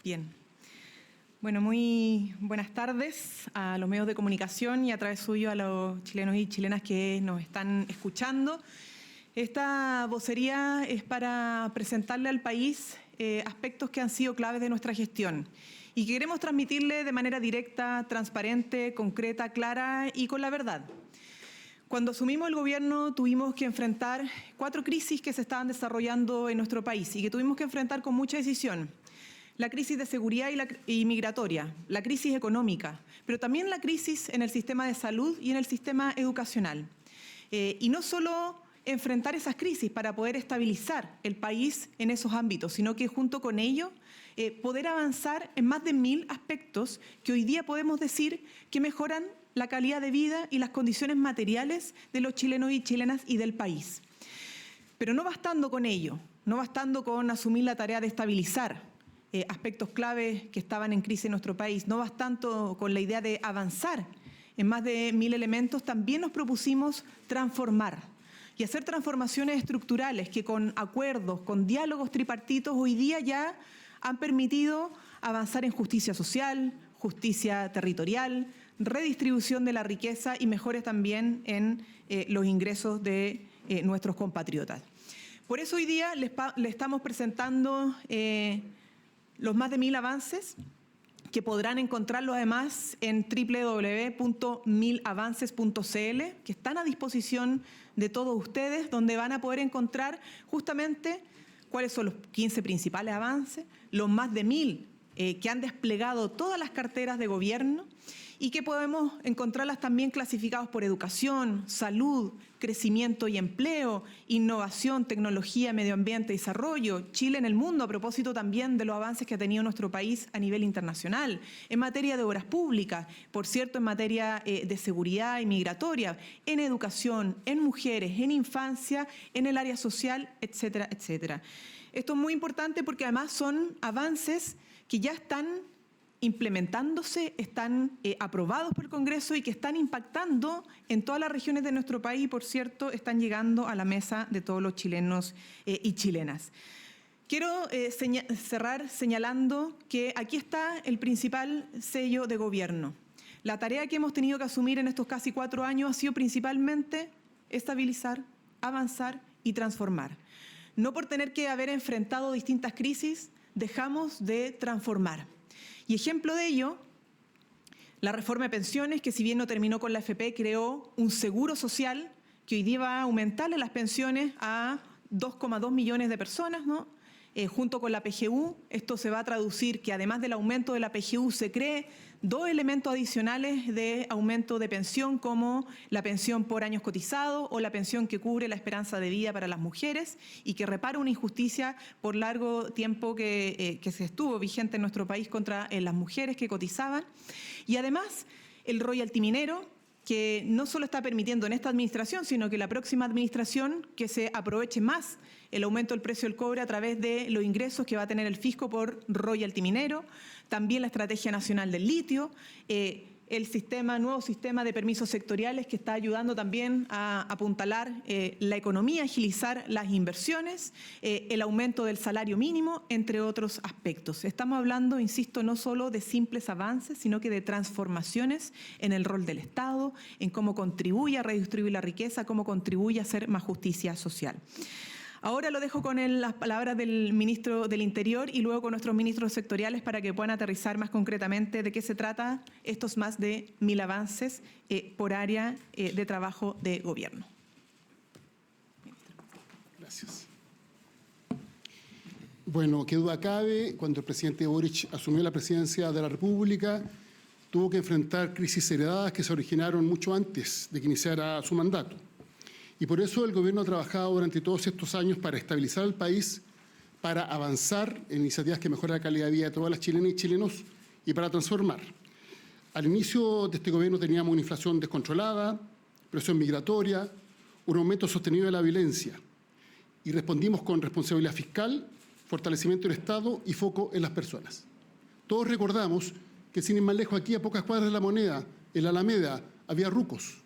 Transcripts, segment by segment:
Bien. Bueno, muy buenas tardes a los medios de comunicación y a través suyo a los chilenos y chilenas que nos están escuchando. Esta vocería es para presentarle al país aspectos que han sido claves de nuestra gestión y que queremos transmitirle de manera directa, transparente, concreta, clara y con la verdad. Cuando asumimos el gobierno tuvimos que enfrentar 4 crisis que se estaban desarrollando en nuestro país y que tuvimos que enfrentar con mucha decisión. La crisis de seguridad y migratoria, la crisis económica, pero también la crisis en el sistema de salud y en el sistema educacional. Y no solo enfrentar esas crisis para poder estabilizar el país en esos ámbitos, sino que junto con ello poder avanzar en más de 1000 aspectos que hoy día podemos decir que mejoran la calidad de vida y las condiciones materiales de los chilenos y chilenas y del país. Pero no bastando con ello, no bastando con asumir la tarea de estabilizar aspectos claves que estaban en crisis en nuestro país, no bastando con la idea de avanzar en más de 1000 elementos, también nos propusimos transformar y hacer transformaciones estructurales que con acuerdos, con diálogos tripartitos hoy día ya han permitido avanzar en justicia social, justicia territorial, redistribución de la riqueza y mejores también en los ingresos de nuestros compatriotas. Por eso hoy día le estamos presentando los más de 1000 avances que podrán encontrarlos además en www.1000avances.cl, que están a disposición de todos ustedes, donde van a poder encontrar justamente cuáles son los 15 principales avances, los más de 1000 que han desplegado todas las carteras de gobierno y que podemos encontrarlas también clasificados por educación, salud, crecimiento y empleo, innovación, tecnología, medio ambiente y desarrollo, Chile en el mundo, a propósito también de los avances que ha tenido nuestro país a nivel internacional, en materia de obras públicas, por cierto, en materia de seguridad y migratoria, en educación, en mujeres, en infancia, en el área social, etcétera, etcétera. Esto es muy importante porque además son avances que ya están implementándose, están aprobados por el Congreso y que están impactando en todas las regiones de nuestro país y, por cierto, están llegando a la mesa de todos los chilenos y chilenas. Quiero cerrar señalando que aquí está el principal sello de gobierno. La tarea que hemos tenido que asumir en estos casi 4 años ha sido principalmente estabilizar, avanzar y transformar. No por tener que haber enfrentado distintas crisis, dejamos de transformar. Y ejemplo de ello, la reforma de pensiones, que si bien no terminó con la AFP, creó un seguro social que hoy día va a aumentarle las pensiones a 2,2 millones de personas, ¿no? Junto con la PGU, esto se va a traducir que además del aumento de la PGU se cree 2 elementos adicionales de aumento de pensión, como la pensión por años cotizados o la pensión que cubre la esperanza de vida para las mujeres y que repara una injusticia por largo tiempo que se estuvo vigente en nuestro país contra las mujeres que cotizaban. Y además el royalty minero, que no solo está permitiendo en esta administración, sino que la próxima administración que se aproveche más el aumento del precio del cobre a través de los ingresos que va a tener el fisco por royalty minero, también la Estrategia Nacional del Litio, el nuevo sistema de permisos sectoriales que está ayudando también a apuntalar la economía, agilizar las inversiones, el aumento del salario mínimo, entre otros aspectos. Estamos hablando, insisto, no solo de simples avances, sino que de transformaciones en el rol del Estado, en cómo contribuye a redistribuir la riqueza, cómo contribuye a hacer más justicia social. Ahora lo dejo con las palabras del ministro del Interior y luego con nuestros ministros sectoriales para que puedan aterrizar más concretamente de qué se trata estos más de 1000 avances por área de trabajo de gobierno. Gracias. Bueno, qué duda cabe, cuando el presidente Boric asumió la presidencia de la República, tuvo que enfrentar crisis heredadas que se originaron mucho antes de que iniciara su mandato. Y por eso el gobierno ha trabajado durante todos estos años para estabilizar el país, para avanzar en iniciativas que mejoran la calidad de vida de todas las chilenas y chilenos y para transformar. Al inicio de este gobierno teníamos una inflación descontrolada, presión migratoria, un aumento sostenido de la violencia y respondimos con responsabilidad fiscal, fortalecimiento del Estado y foco en las personas. Todos recordamos que sin ir más lejos, aquí a pocas cuadras de La Moneda, en la Alameda, había rucos.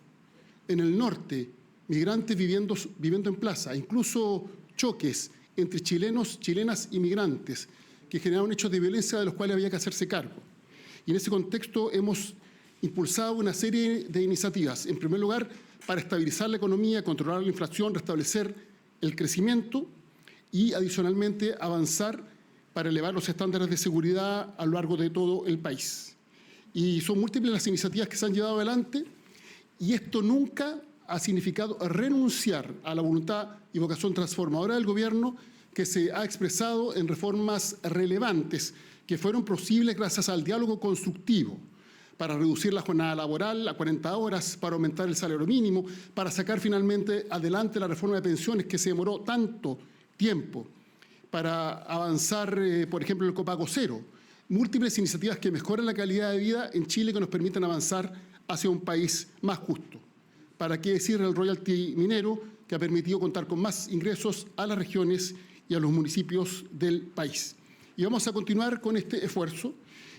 En el norte, migrantes viviendo en plaza, incluso choques entre chilenos, chilenas y migrantes, que que generaron hechos de violencia de los cuales había que hacerse cargo. Y en ese contexto hemos impulsado una serie de iniciativas. En primer lugar, para estabilizar la economía, controlar la inflación, restablecer el crecimiento y, adicionalmente, avanzar para elevar los estándares de seguridad a lo largo de todo el país. Y son múltiples las iniciativas que se han llevado adelante, y esto nunca ha significado renunciar a la voluntad y vocación transformadora del Gobierno, que se ha expresado en reformas relevantes que fueron posibles gracias al diálogo constructivo, para reducir la jornada laboral a 40 horas, para aumentar el salario mínimo, para sacar finalmente adelante la reforma de pensiones que se demoró tanto tiempo, para avanzar, por ejemplo, el copago cero. Múltiples iniciativas que mejoran la calidad de vida en Chile, que nos permiten avanzar hacia un país más justo. ¿Para qué decir el royalty minero, que ha permitido contar con más ingresos a las regiones y a los municipios del país? Y vamos a continuar con este esfuerzo,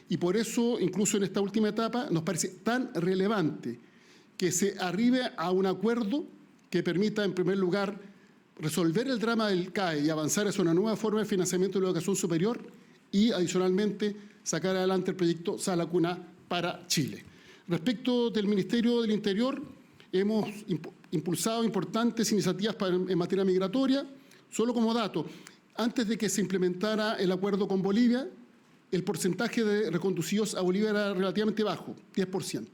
y por eso, incluso en esta última etapa, nos parece tan relevante que se arribe a un acuerdo que permita, en primer lugar, resolver el drama del CAE y avanzar hacia una nueva forma de financiamiento de la educación superior, y, adicionalmente, sacar adelante el proyecto Sala Cuna para Chile. Respecto del Ministerio del Interior, hemos impulsado importantes iniciativas en materia migratoria. Solo como dato, antes de que se implementara el acuerdo con Bolivia, el porcentaje de reconducidos a Bolivia era relativamente bajo, 10%.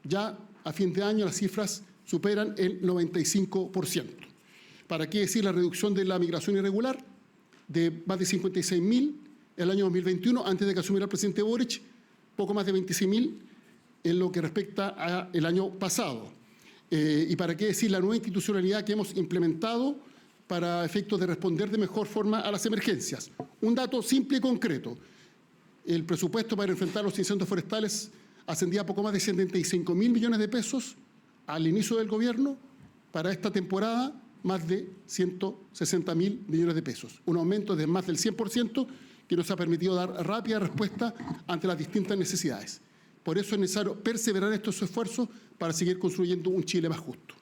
Ya a fin de año las cifras superan el 95%. ¿Para qué decir la reducción de la migración irregular? De más de 56.000 el año 2021, antes de que asumiera el presidente Boric, poco más de 26.000 en lo que respecta al año pasado. Y para qué decir la nueva institucionalidad que hemos implementado para efectos de responder de mejor forma a las emergencias. Un dato simple y concreto: el presupuesto para enfrentar los incendios forestales ascendía a poco más de 75.000 millones de pesos al inicio del gobierno. Para esta temporada, más de 160.000 millones de pesos, un aumento de más del 100% que nos ha permitido dar rápida respuesta ante las distintas necesidades. Por eso es necesario perseverar en estos esfuerzos para seguir construyendo un Chile más justo.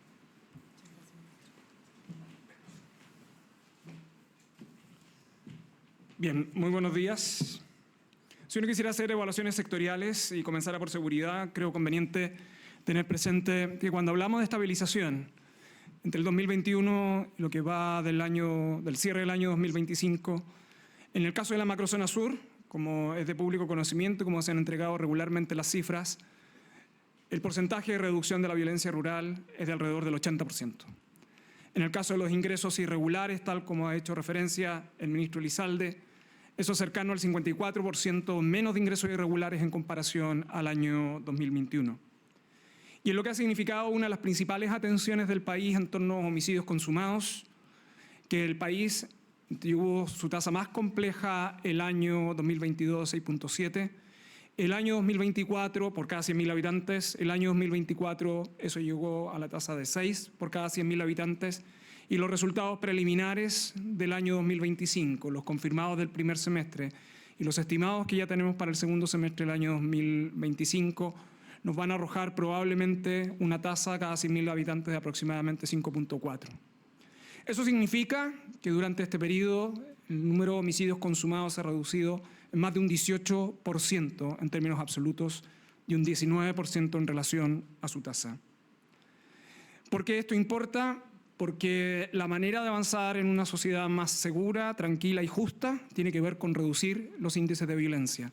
Bien, muy buenos días. Si uno quisiera hacer evaluaciones sectoriales y comenzara por seguridad, creo conveniente tener presente que cuando hablamos de estabilización, entre el 2021 y lo que va del cierre del año 2025, en el caso de la macrozona sur, como es de público conocimiento, como se han entregado regularmente las cifras, el porcentaje de reducción de la violencia rural es de alrededor del 80%. En el caso de los ingresos irregulares, tal como ha hecho referencia el ministro Elizalde, eso es cercano al 54% menos de ingresos irregulares en comparación al año 2021. Y en lo que ha significado una de las principales atenciones del país en torno a homicidios consumados, que el país tuvo su tasa más compleja el año 2022, 6.7, el año 2024 por cada 100.000 habitantes, el año 2024 eso llegó a la tasa de 6 por cada 100.000 habitantes, y los resultados preliminares del año 2025, los confirmados del primer semestre y los estimados que ya tenemos para el segundo semestre del año 2025, nos van a arrojar probablemente una tasa cada 100.000 habitantes de aproximadamente 5.4. Eso significa que durante este periodo el número de homicidios consumados se ha reducido en más de un 18% en términos absolutos y un 19% en relación a su tasa. ¿Por qué esto importa? Porque la manera de avanzar en una sociedad más segura, tranquila y justa tiene que ver con reducir los índices de violencia.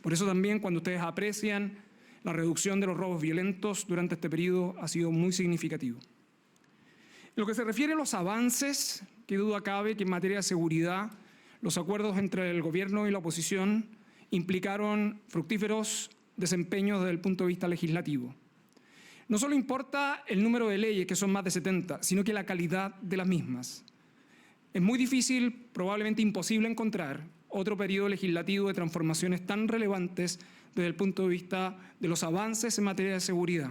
Por eso también cuando ustedes aprecian la reducción de los robos violentos durante este periodo ha sido muy significativo. En lo que se refiere a los avances, qué duda cabe que en materia de seguridad los acuerdos entre el gobierno y la oposición implicaron fructíferos desempeños desde el punto de vista legislativo. No solo importa el número de leyes, que son más de 70, sino que la calidad de las mismas. Es muy difícil, probablemente imposible, encontrar otro periodo legislativo de transformaciones tan relevantes desde el punto de vista de los avances en materia de seguridad.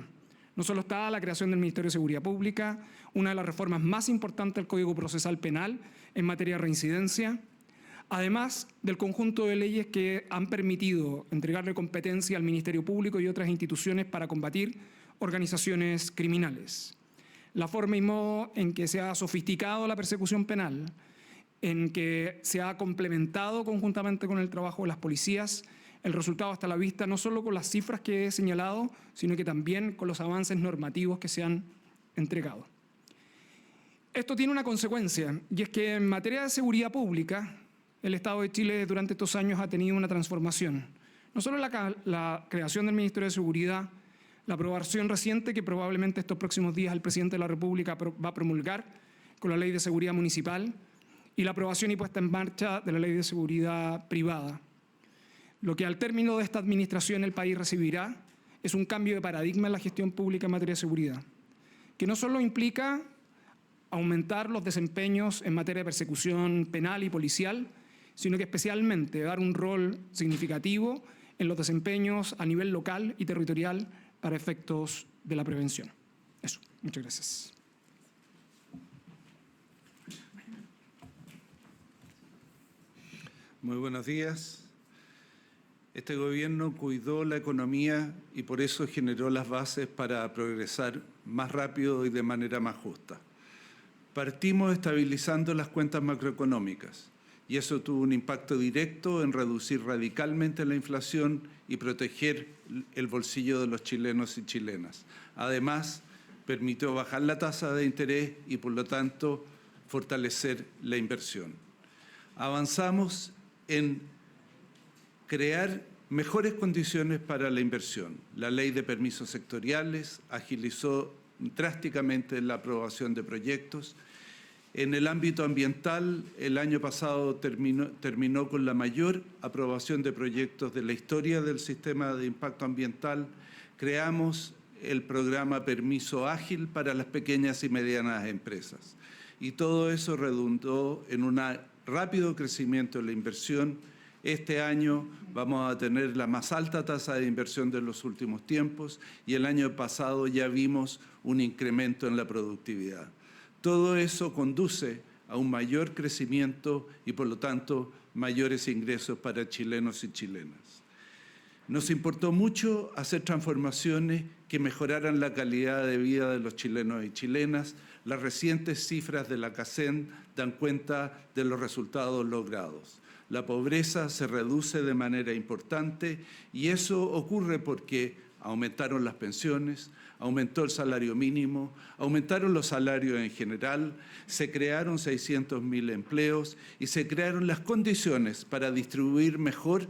No solo está la creación del Ministerio de Seguridad Pública, una de las reformas más importantes del Código Procesal Penal en materia de reincidencia, además del conjunto de leyes que han permitido entregarle competencia al Ministerio Público y otras instituciones para combatir organizaciones criminales. La forma y modo en que se ha sofisticado la persecución penal en que se ha complementado conjuntamente con el trabajo de las policías. El resultado está a la vista, no solo con las cifras que he señalado, sino que también con los avances normativos que se han entregado. Esto tiene una consecuencia, y es que en materia de seguridad pública, el Estado de Chile durante estos años ha tenido una transformación. No solo la creación del Ministerio de Seguridad, la aprobación reciente que probablemente estos próximos días el Presidente de la República va a promulgar con la Ley de Seguridad Municipal, y la aprobación y puesta en marcha de la Ley de Seguridad Privada. Lo que al término de esta administración el país recibirá es un cambio de paradigma en la gestión pública en materia de seguridad, que no solo implica aumentar los desempeños en materia de persecución penal y policial, sino que especialmente dar un rol significativo en los desempeños a nivel local y territorial para efectos de la prevención. Eso, muchas gracias. Muy buenos días. Este gobierno cuidó la economía y por eso generó las bases para progresar más rápido y de manera más justa. Partimos estabilizando las cuentas macroeconómicas y eso tuvo un impacto directo en reducir radicalmente la inflación y proteger el bolsillo de los chilenos y chilenas. Además, permitió bajar la tasa de interés y, por lo tanto, fortalecer la inversión. Avanzamos en crear mejores condiciones para la inversión. La ley de permisos sectoriales agilizó drásticamente la aprobación de proyectos. En el ámbito ambiental, el año pasado terminó con la mayor aprobación de proyectos de la historia del sistema de impacto ambiental. Creamos el programa Permiso Ágil para las pequeñas y medianas empresas. Y todo eso redundó en un rápido crecimiento de la inversión. Este año vamos a tener la más alta tasa de inversión de los últimos tiempos y el año pasado ya vimos un incremento en la productividad. Todo eso conduce a un mayor crecimiento y, por lo tanto, mayores ingresos para chilenos y chilenas. Nos importó mucho hacer transformaciones que mejoraran la calidad de vida de los chilenos y chilenas. Las recientes cifras de la CACEN dan cuenta de los resultados logrados. La pobreza se reduce de manera importante y eso ocurre porque aumentaron las pensiones, aumentó el salario mínimo, aumentaron los salarios en general, se crearon 600.000 empleos y se crearon las condiciones para distribuir mejor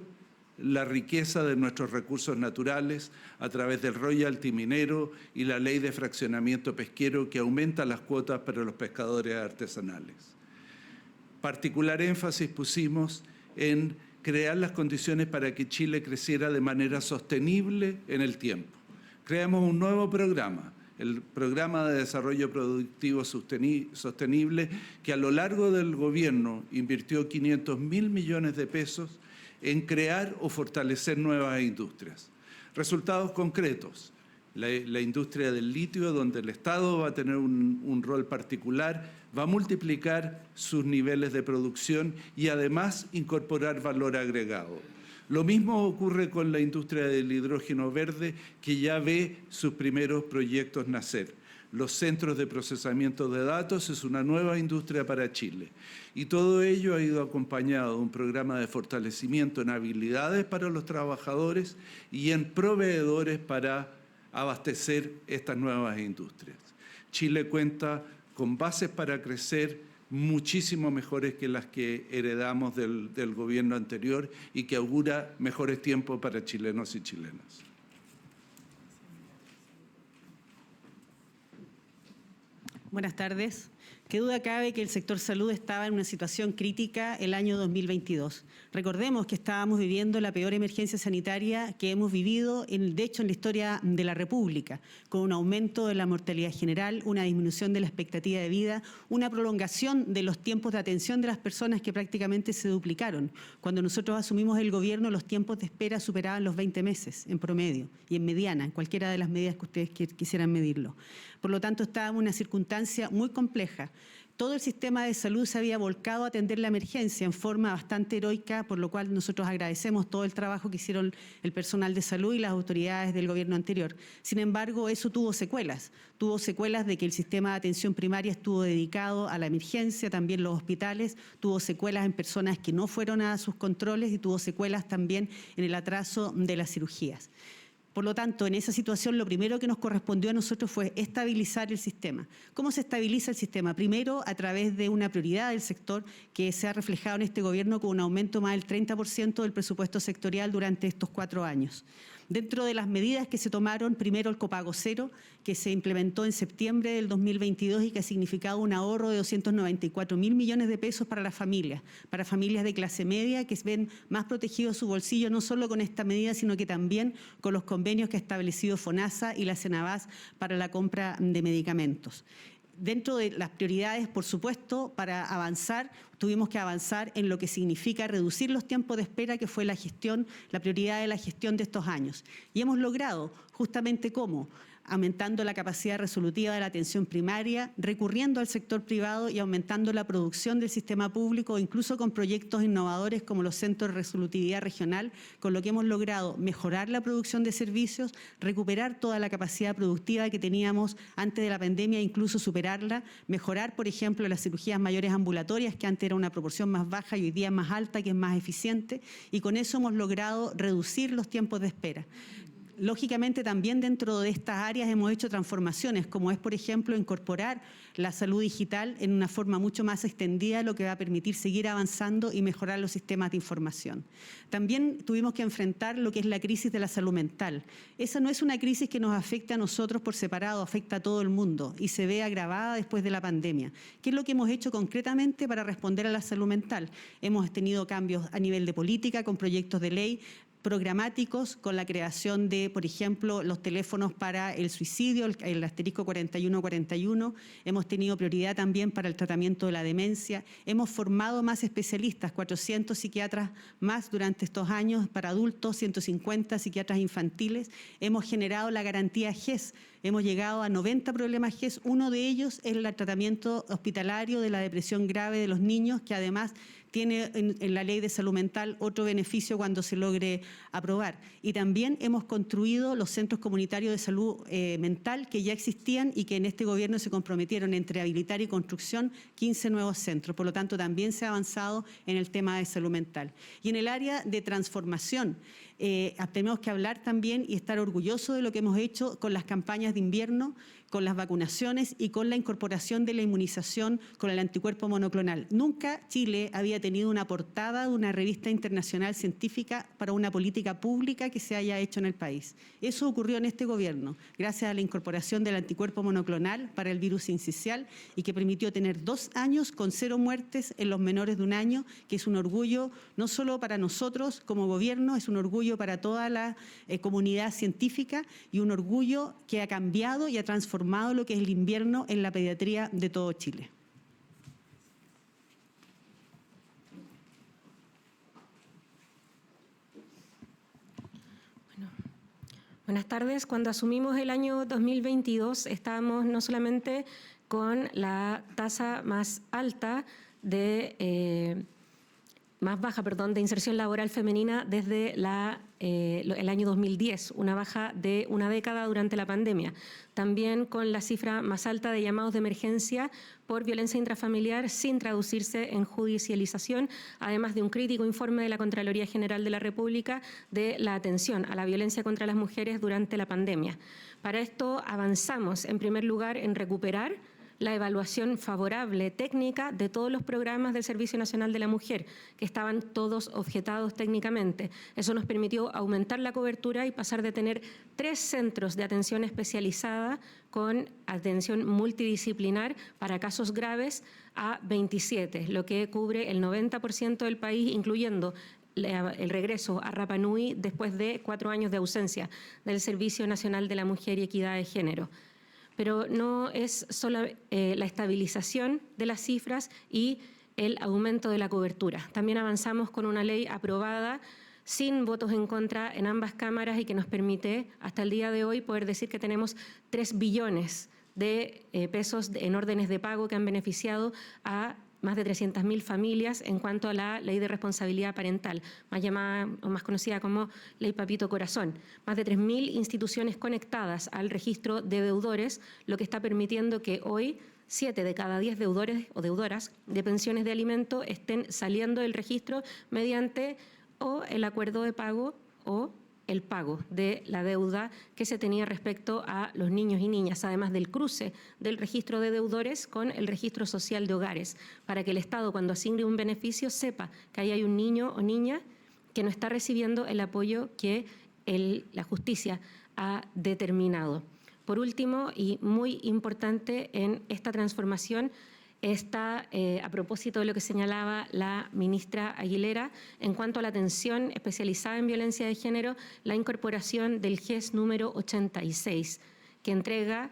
la riqueza de nuestros recursos naturales a través del royalty minero y la ley de fraccionamiento pesquero que aumenta las cuotas para los pescadores artesanales. Particular énfasis pusimos en crear las condiciones para que Chile creciera de manera sostenible en el tiempo. Creamos un nuevo programa, el Programa de Desarrollo Productivo Sostenible, que a lo largo del gobierno invirtió 500.000 millones de pesos en crear o fortalecer nuevas industrias. Resultados concretos: la industria del litio, donde el Estado va a tener un rol particular, va a multiplicar sus niveles de producción y además incorporar valor agregado. Lo mismo ocurre con la industria del hidrógeno verde, que ya ve sus primeros proyectos nacer. Los centros de procesamiento de datos es una nueva industria para Chile. Y todo ello ha ido acompañado de un programa de fortalecimiento en habilidades para los trabajadores y en proveedores para abastecer estas nuevas industrias. Chile cuenta con bases para crecer muchísimo mejores que las que heredamos del gobierno anterior y que augura mejores tiempos para chilenos y chilenas. Buenas tardes. Qué duda cabe que el sector salud estaba en una situación crítica el año 2022. Recordemos que estábamos viviendo la peor emergencia sanitaria que hemos vivido, de hecho, en la historia de la República, con un aumento de la mortalidad general, una disminución de la expectativa de vida, una prolongación de los tiempos de atención de las personas que prácticamente se duplicaron. Cuando nosotros asumimos el gobierno, los tiempos de espera superaban los 20 meses en promedio y en mediana, en cualquiera de las medidas que ustedes quisieran medirlo. Por lo tanto, estábamos en una circunstancia muy compleja. todo el sistema de salud se había volcado a atender la emergencia en forma bastante heroica, por lo cual nosotros agradecemos todo el trabajo que hicieron el personal de salud y las autoridades del gobierno anterior. Sin embargo, eso tuvo secuelas de que el sistema de atención primaria estuvo dedicado a la emergencia, también los hospitales, tuvo secuelas en personas que no fueron a sus controles y tuvo secuelas también en el atraso de las cirugías. Por lo tanto, en esa situación lo primero que nos correspondió a nosotros fue estabilizar el sistema. ¿Cómo se estabiliza el sistema? Primero, a través de una prioridad del sector que se ha reflejado en este gobierno con un aumento más del 30% del presupuesto sectorial durante estos 4 años. Dentro de las medidas que se tomaron, primero el copago cero, que se implementó en septiembre del 2022 y que ha significado un ahorro de 294.000 millones de pesos para familias de clase media que ven más protegido su bolsillo, no solo con esta medida, sino que también con los convenios que ha establecido FONASA y la Cenabás para la compra de medicamentos. Dentro de las prioridades, por supuesto, para avanzar, tuvimos que avanzar en lo que significa reducir los tiempos de espera, que fue la prioridad de la gestión de estos años. Y hemos logrado, justamente ¿cómo? Aumentando la capacidad resolutiva de la atención primaria, recurriendo al sector privado y aumentando la producción del sistema público, incluso con proyectos innovadores como los centros de resolutividad regional, con lo que hemos logrado mejorar la producción de servicios, recuperar toda la capacidad productiva que teníamos antes de la pandemia, incluso superarla, mejorar, por ejemplo, las cirugías mayores ambulatorias, que antes era una proporción más baja y hoy día es más alta, que es más eficiente, y con eso hemos logrado reducir los tiempos de espera. Lógicamente, también dentro de estas áreas hemos hecho transformaciones, como es, por ejemplo, incorporar la salud digital en una forma mucho más extendida, lo que va a permitir seguir avanzando y mejorar los sistemas de información. También tuvimos que enfrentar lo que es la crisis de la salud mental. Esa no es una crisis que nos afecte a nosotros por separado, afecta a todo el mundo y se ve agravada después de la pandemia. ¿Qué es lo que hemos hecho concretamente para responder a la salud mental? Hemos tenido cambios a nivel de política, con proyectos de ley, programáticos, con la creación de, por ejemplo, los teléfonos para el suicidio, el asterisco 4141. Hemos tenido prioridad también para el tratamiento de la demencia. Hemos formado más especialistas, 400 psiquiatras más durante estos años para adultos, 150 psiquiatras infantiles. Hemos generado la garantía GES. Hemos llegado a 90 problemas GES. Uno de ellos es el tratamiento hospitalario de la depresión grave de los niños, que además tiene en la ley de salud mental otro beneficio cuando se logre aprobar. Y también hemos construido los centros comunitarios de salud mental que ya existían y que en este gobierno se comprometieron entre habilitar y construcción 15 nuevos centros. Por lo tanto, también se ha avanzado en el tema de salud mental. Y en el área de transformación, tenemos que hablar también y estar orgullosos de lo que hemos hecho con las campañas de invierno, con las vacunaciones y con la incorporación de la inmunización con el anticuerpo monoclonal. Nunca Chile había tenido una portada de una revista internacional científica para una política pública que se haya hecho en el país. Eso ocurrió en este gobierno, gracias a la incorporación del anticuerpo monoclonal para el virus sincicial y que permitió tener 2 años con 0 muertes en los menores de 1 año, que es un orgullo no solo para nosotros como gobierno, es un orgullo para toda la comunidad científica y un orgullo que ha cambiado y ha transformado lo que es el invierno en la pediatría de todo Chile. Buenas tardes. Cuando asumimos el año 2022 estábamos no solamente con la tasa más alta de de inserción laboral femenina desde el año 2010, una baja de 1 década durante la pandemia. También con la cifra más alta de llamados de emergencia por violencia intrafamiliar sin traducirse en judicialización, además de un crítico informe de la Contraloría General de la República de la atención a la violencia contra las mujeres durante la pandemia. Para esto avanzamos, en primer lugar, en recuperar la evaluación favorable técnica de todos los programas del Servicio Nacional de la Mujer, que estaban todos objetados técnicamente. Eso nos permitió aumentar la cobertura y pasar de tener 3 centros de atención especializada con atención multidisciplinar para casos graves a 27, lo que cubre el 90% del país, incluyendo el regreso a Rapa Nui después de 4 años de ausencia del Servicio Nacional de la Mujer y Equidad de Género. Pero no es solo la estabilización de las cifras y el aumento de la cobertura. También avanzamos con una ley aprobada sin votos en contra en ambas cámaras y que nos permite hasta el día de hoy poder decir que tenemos 3 billones de pesos en órdenes de pago que han beneficiado a más de 300.000 familias en cuanto a la ley de responsabilidad parental, más llamada o más conocida como Ley Papito Corazón. Más de 3.000 instituciones conectadas al registro de deudores, lo que está permitiendo que hoy 7 de cada 10 deudores o deudoras de pensiones de alimento estén saliendo del registro mediante o el acuerdo de pago o el pago de la deuda que se tenía respecto a los niños y niñas, además del cruce del registro de deudores con el registro social de hogares, para que el Estado, cuando asigne un beneficio, sepa que ahí hay un niño o niña que no está recibiendo el apoyo que la justicia ha determinado. Por último, y muy importante en esta transformación, está, a propósito de lo que señalaba la ministra Aguilera, en cuanto a la atención especializada en violencia de género, la incorporación del GES número 86, que entrega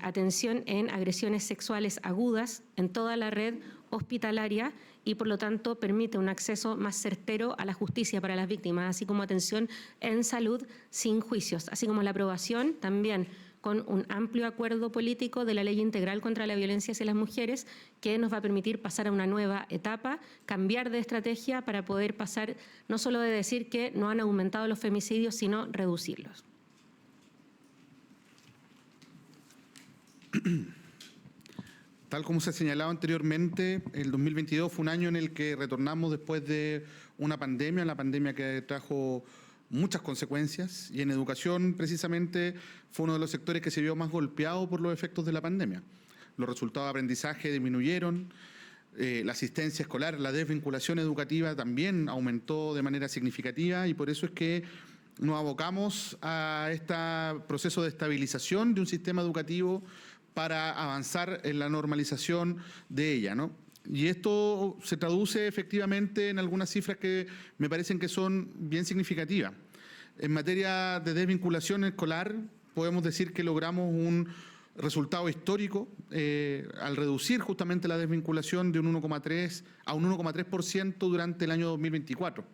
atención en agresiones sexuales agudas en toda la red hospitalaria y, por lo tanto, permite un acceso más certero a la justicia para las víctimas, así como atención en salud sin juicios, así como la aprobación también con un amplio acuerdo político de la Ley Integral contra la Violencia hacia las Mujeres, que nos va a permitir pasar a una nueva etapa, cambiar de estrategia para poder pasar no solo de decir que no han aumentado los femicidios, sino reducirlos. Tal como se ha señalado anteriormente, el 2022 fue un año en el que retornamos después de una pandemia, la pandemia que trajo muchas consecuencias, y en educación precisamente fue uno de los sectores que se vio más golpeado por los efectos de la pandemia. Los resultados de aprendizaje disminuyeron, la asistencia escolar, la desvinculación educativa también aumentó de manera significativa, y por eso es que nos abocamos a este proceso de estabilización de un sistema educativo para avanzar en la normalización de ella, ¿no? Y esto se traduce efectivamente en algunas cifras que me parecen que son bien significativas. En materia de desvinculación escolar, podemos decir que logramos un resultado histórico al reducir justamente la desvinculación de un 1,3 a un 1,3% durante el año 2024.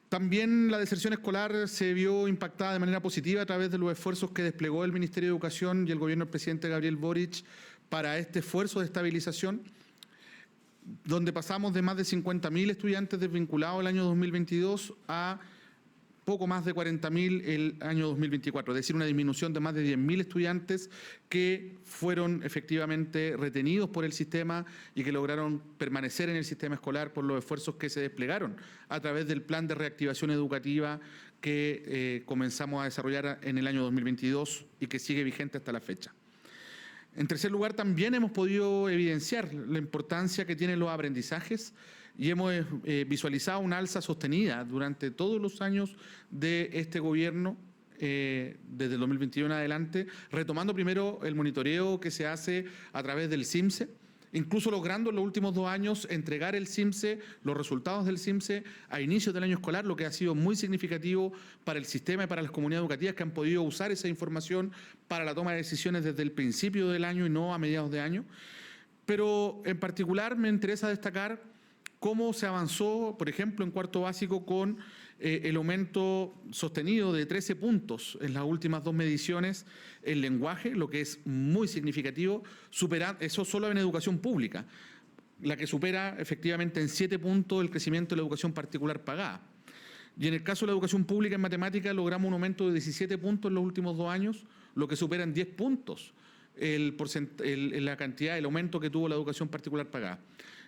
También la deserción escolar se vio impactada de manera positiva a través de los esfuerzos que desplegó el Ministerio de Educación y el gobierno del presidente Gabriel Boric para este esfuerzo de estabilización, donde pasamos de más de 50.000 estudiantes desvinculados el año 2022 a poco más de 40.000 el año 2024, es decir, una disminución de más de 10.000 estudiantes que fueron efectivamente retenidos por el sistema y que lograron permanecer en el sistema escolar por los esfuerzos que se desplegaron a través del plan de reactivación educativa que comenzamos a desarrollar en el año 2022 y que sigue vigente hasta la fecha. En tercer lugar, también hemos podido evidenciar la importancia que tienen los aprendizajes y hemos visualizado una alza sostenida durante todos los años de este gobierno, desde el 2021 en adelante, retomando primero el monitoreo que se hace a través del CIMSE, incluso logrando en los últimos 2 años entregar el CIMSE, los resultados del CIMSE a inicios del año escolar, lo que ha sido muy significativo para el sistema y para las comunidades educativas que han podido usar esa información para la toma de decisiones desde el principio del año y no a mediados de año. Pero en particular me interesa destacar cómo se avanzó, por ejemplo, en cuarto básico con el aumento sostenido de 13 puntos en las últimas 2 mediciones en lenguaje, lo que es muy significativo, eso solo en educación pública, la que supera efectivamente en 7 puntos el crecimiento de la educación particular pagada. Y en el caso de la educación pública en matemáticas logramos un aumento de 17 puntos en los últimos 2 años, lo que supera en 10 puntos la cantidad, el aumento que tuvo la educación particular pagada.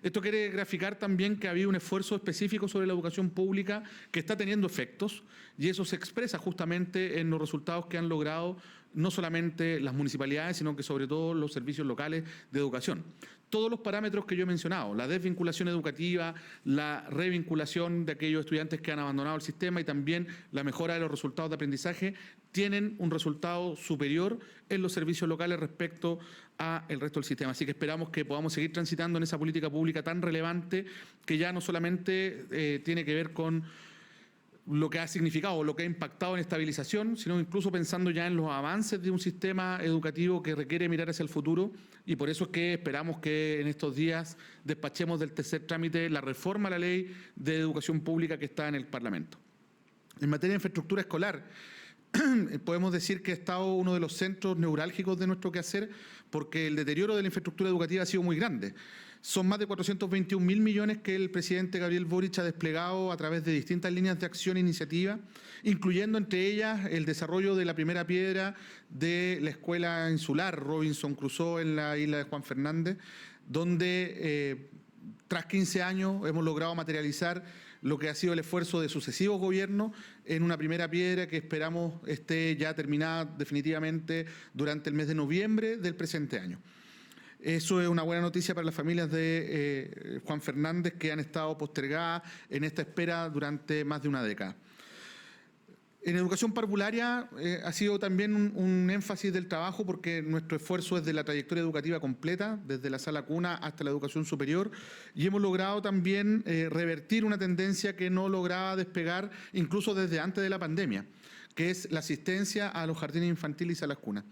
Esto quiere graficar también que ha habido un esfuerzo específico sobre la educación pública que está teniendo efectos, y eso se expresa justamente en los resultados que han logrado no solamente las municipalidades, sino que sobre todo los servicios locales de educación. Todos los parámetros que yo he mencionado, la desvinculación educativa, la revinculación de aquellos estudiantes que han abandonado el sistema y también la mejora de los resultados de aprendizaje, tienen un resultado superior en los servicios locales respecto al resto del sistema. Así que esperamos que podamos seguir transitando en esa política pública tan relevante que ya no solamente tiene que ver con lo que ha significado o lo que ha impactado en estabilización, sino incluso pensando ya en los avances de un sistema educativo que requiere mirar hacia el futuro, y por eso es que esperamos que en estos días despachemos del tercer trámite la reforma a la ley de educación pública que está en el Parlamento. En materia de infraestructura escolar, podemos decir que ha estado uno de los centros neurálgicos de nuestro quehacer, porque el deterioro de la infraestructura educativa ha sido muy grande. Son más de 421.000 millones que el presidente Gabriel Boric ha desplegado a través de distintas líneas de acción e iniciativa, incluyendo entre ellas el desarrollo de la primera piedra de la escuela insular Robinson Crusoe en la isla de Juan Fernández, donde tras 15 años hemos logrado materializar lo que ha sido el esfuerzo de sucesivos gobiernos en una primera piedra que esperamos esté ya terminada definitivamente durante el mes de noviembre del presente año. Eso es una buena noticia para las familias de Juan Fernández, que han estado postergadas en esta espera durante más de una década. En educación parvularia ha sido también un énfasis del trabajo, porque nuestro esfuerzo es de la trayectoria educativa completa, desde la sala cuna hasta la educación superior, y hemos logrado también revertir una tendencia que no lograba despegar incluso desde antes de la pandemia, que es la asistencia a los jardines infantiles y salas cunas.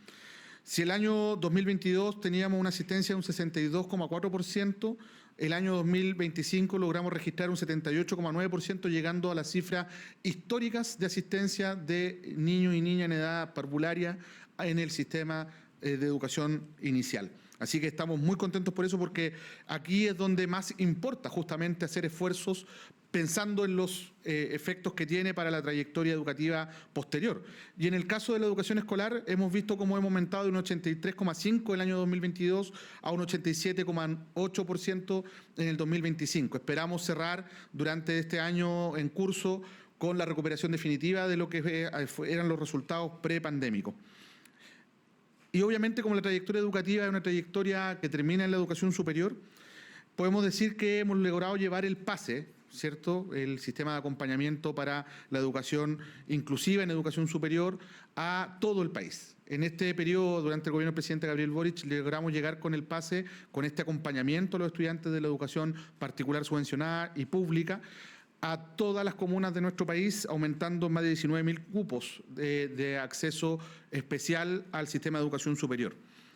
Si el año 2022 teníamos una asistencia de un 62,4%, el año 2025 logramos registrar un 78,9%, llegando a las cifras históricas de asistencia de niños y niñas en edad parvularia en el sistema de educación inicial. Así que estamos muy contentos por eso, porque aquí es donde más importa justamente hacer esfuerzos pensando en los efectos que tiene para la trayectoria educativa posterior. Y en el caso de la educación escolar hemos visto cómo hemos aumentado de un 83,5% el año 2022 a un 87,8% en el 2025. Esperamos cerrar durante este año en curso con la recuperación definitiva de lo que eran los resultados prepandémicos. Y obviamente, como la trayectoria educativa es una trayectoria que termina en la educación superior, podemos decir que hemos logrado llevar el PASE, ¿cierto?, el sistema de acompañamiento para la educación inclusiva en educación superior, a todo el país. En este periodo, durante el gobierno del presidente Gabriel Boric, logramos llegar con el PASE, con este acompañamiento a los estudiantes de la educación particular subvencionada y pública, a todas las comunas de nuestro país, aumentando más de 19.000 cupos de acceso especial al sistema de educación superior.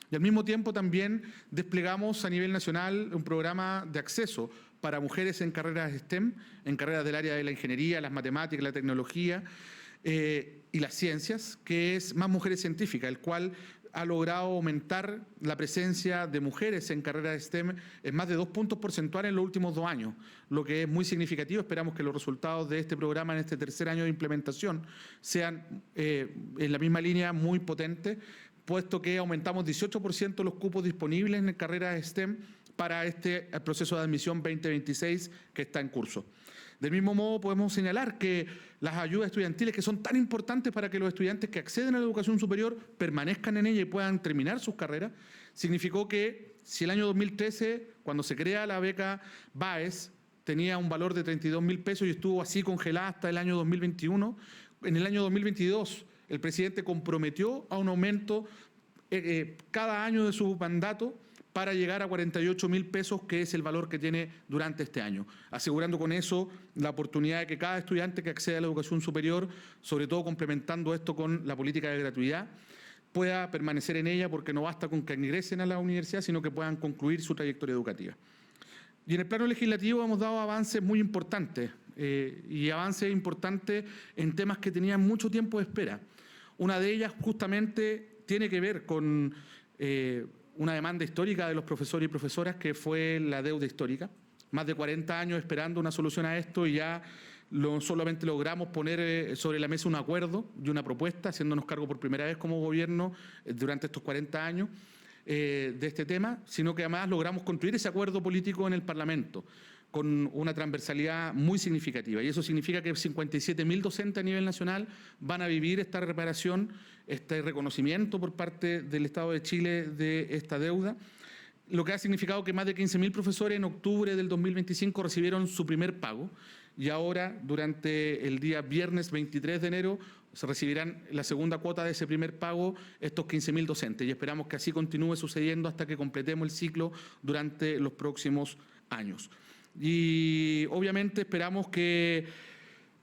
Y al mismo tiempo también desplegamos a nivel nacional un programa de acceso para mujeres en carreras STEM, en carreras del área de la ingeniería, las matemáticas, la tecnología y las ciencias, que es Más Mujeres Científicas, el cual ha logrado aumentar la presencia de mujeres en carreras STEM en más de 2 puntos porcentuales en los últimos 2 años, lo que es muy significativo. Esperamos que los resultados de este programa en este tercer año de implementación sean en la misma línea muy potentes, puesto que aumentamos 18% los cupos disponibles en carreras STEM para este proceso de admisión 2026 que está en curso. Del mismo modo, podemos señalar que las ayudas estudiantiles, que son tan importantes para que los estudiantes que acceden a la educación superior permanezcan en ella y puedan terminar sus carreras, significó que si el año 2013, cuando se crea la beca BAES, tenía un valor de 32.000 pesos y estuvo así congelada hasta el año 2021, en el año 2022 el presidente comprometió a un aumento cada año de su mandato para llegar a 48.000 pesos, que es el valor que tiene durante este año, asegurando con eso la oportunidad de que cada estudiante que acceda a la educación superior, sobre todo complementando esto con la política de gratuidad, pueda permanecer en ella, porque no basta con que ingresen a la universidad, sino que puedan concluir su trayectoria educativa. Y en el plano legislativo hemos dado avances muy importantes, y avances importantes en temas que tenían mucho tiempo de espera. Una de ellas justamente tiene que ver con una demanda histórica de los profesores y profesoras, que fue la deuda histórica. Más de 40 años esperando una solución a esto, y ya solamente logramos poner sobre la mesa un acuerdo y una propuesta, haciéndonos cargo por primera vez como gobierno durante estos 40 años de este tema, sino que además logramos construir ese acuerdo político en el Parlamento con una transversalidad muy significativa. Y eso significa que 57.000 docentes a nivel nacional van a vivir esta reparación, este reconocimiento por parte del Estado de Chile de esta deuda, lo que ha significado que más de 15.000 profesores en octubre del 2025 recibieron su primer pago, y ahora, durante el día viernes 23 de enero, se recibirán la segunda cuota de ese primer pago estos 15.000 docentes, y esperamos que así continúe sucediendo hasta que completemos el ciclo durante los próximos años. Y obviamente esperamos que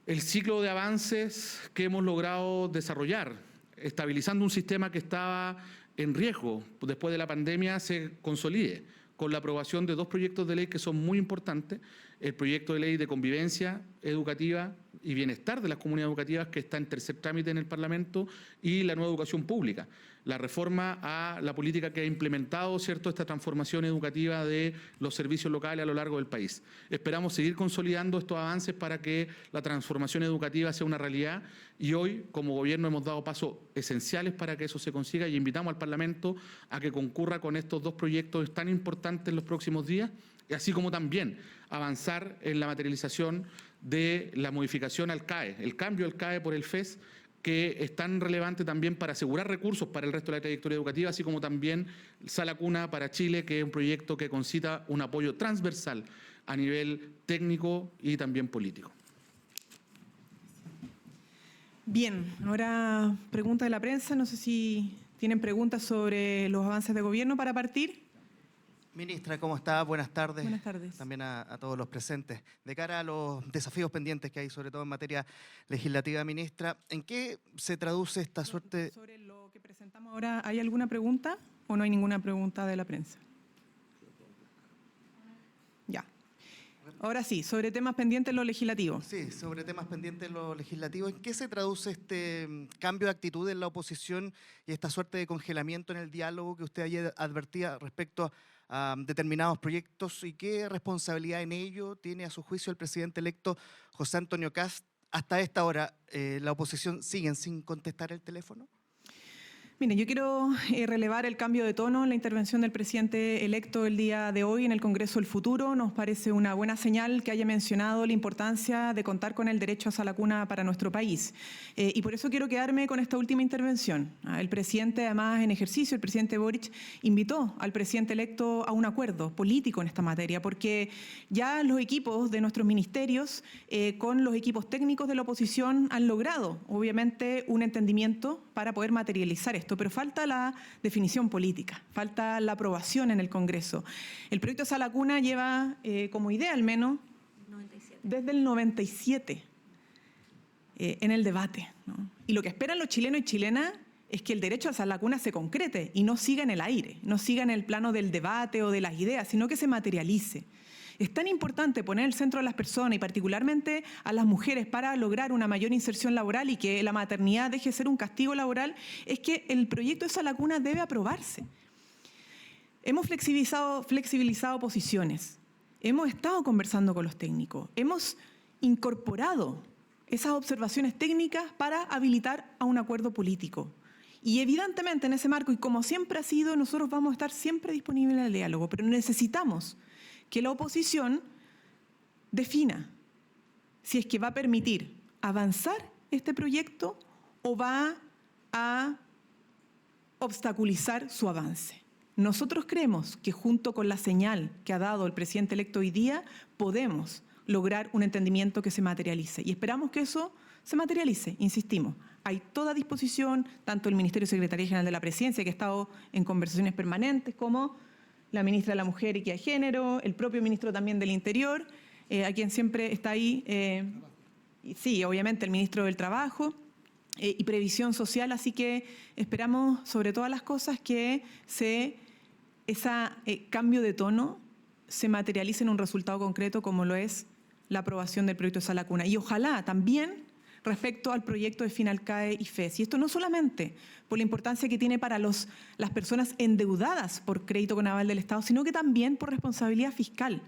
el ciclo de avances que hemos logrado desarrollar, estabilizando un sistema que estaba en riesgo después de la pandemia, se consolide con la aprobación de 2 proyectos de ley que son muy importantes. el proyecto de ley de convivencia educativa y bienestar de las comunidades educativas, que está en tercer trámite en el Parlamento, y la nueva educación pública, la reforma a la política que ha implementado, ¿cierto?, esta transformación educativa de los servicios locales a lo largo del país. Esperamos seguir consolidando estos avances para que la transformación educativa sea una realidad, y hoy, como gobierno, hemos dado pasos esenciales para que eso se consiga, y invitamos al Parlamento a que concurra con estos dos proyectos tan importantes en los próximos días, y así como también avanzar en la materialización de la modificación al CAE, el cambio al CAE por el FES, que es tan relevante también para asegurar recursos para el resto de la trayectoria educativa, así como también Sala Cuna para Chile, que es un proyecto que concita un apoyo transversal a nivel técnico y también político. Bien, ahora pregunta de la prensa. No sé si tienen preguntas sobre los avances de gobierno para partir. Ministra, ¿cómo está? Buenas tardes. Buenas tardes. También a todos los presentes. De cara a los desafíos pendientes que hay, sobre todo en materia legislativa, ministra, ¿en qué se traduce esta suerte? Sobre lo que presentamos ahora, ¿hay alguna pregunta o no hay ninguna pregunta de la prensa? Ya. Ahora sí, sobre temas pendientes en lo legislativo. Sí, sobre temas pendientes en lo legislativo. ¿En qué se traduce este cambio de actitud en la oposición y esta suerte de congelamiento en el diálogo que usted ayer advertía respecto a determinados proyectos, y qué responsabilidad en ello tiene a su juicio el presidente electo José Antonio Kast? Hasta esta hora, ¿la oposición sigue sin contestar el teléfono? Miren, yo quiero relevar el cambio de tono en la intervención del presidente electo el día de hoy en el Congreso del Futuro. Nos parece una buena señal que haya mencionado la importancia de contar con el derecho a Sala Cuna para nuestro país. Y por eso quiero quedarme con esta última intervención. El presidente, además, en ejercicio, el presidente Boric, invitó al presidente electo a un acuerdo político en esta materia, porque ya los equipos de nuestros ministerios, con los equipos técnicos de la oposición, han logrado, obviamente, un entendimiento para poder materializar esto. Pero falta la definición política, falta la aprobación en el Congreso. El proyecto de Sala Cuna lleva como idea, al menos, desde el 97 en el debate, ¿no? Y lo que esperan los chilenos y chilenas es que el derecho a Sala Cuna se concrete y no siga en el aire, no siga en el plano del debate o de las ideas, sino que se materialice. Es tan importante poner el centro a las personas y particularmente a las mujeres para lograr una mayor inserción laboral y que la maternidad deje de ser un castigo laboral, es que el proyecto de Sala Cuna debe aprobarse. Hemos flexibilizado posiciones, hemos estado conversando con los técnicos, hemos incorporado esas observaciones técnicas para habilitar a un acuerdo político. Y evidentemente en ese marco, y como siempre ha sido, nosotros vamos a estar siempre disponibles al diálogo, pero necesitamos que la oposición defina si es que va a permitir avanzar este proyecto o va a obstaculizar su avance. Nosotros creemos que junto con la señal que ha dado el presidente electo hoy día, podemos lograr un entendimiento que se materialice. Y esperamos que eso se materialice, insistimos. Hay toda disposición, tanto el Ministerio de Secretaría General de la Presidencia, que ha estado en conversaciones permanentes, como la ministra de la Mujer y Equidad de Género, el propio ministro también del Interior, a quien siempre está ahí, y sí, obviamente el ministro del Trabajo y Previsión Social, así que esperamos sobre todas las cosas que ese cambio de tono se materialice en un resultado concreto como lo es la aprobación del proyecto de Sala Cuna. Y ojalá también respecto al proyecto de Finalcae y FES. Y esto no solamente por la importancia que tiene para las personas endeudadas por crédito con aval del Estado, sino que también por responsabilidad fiscal.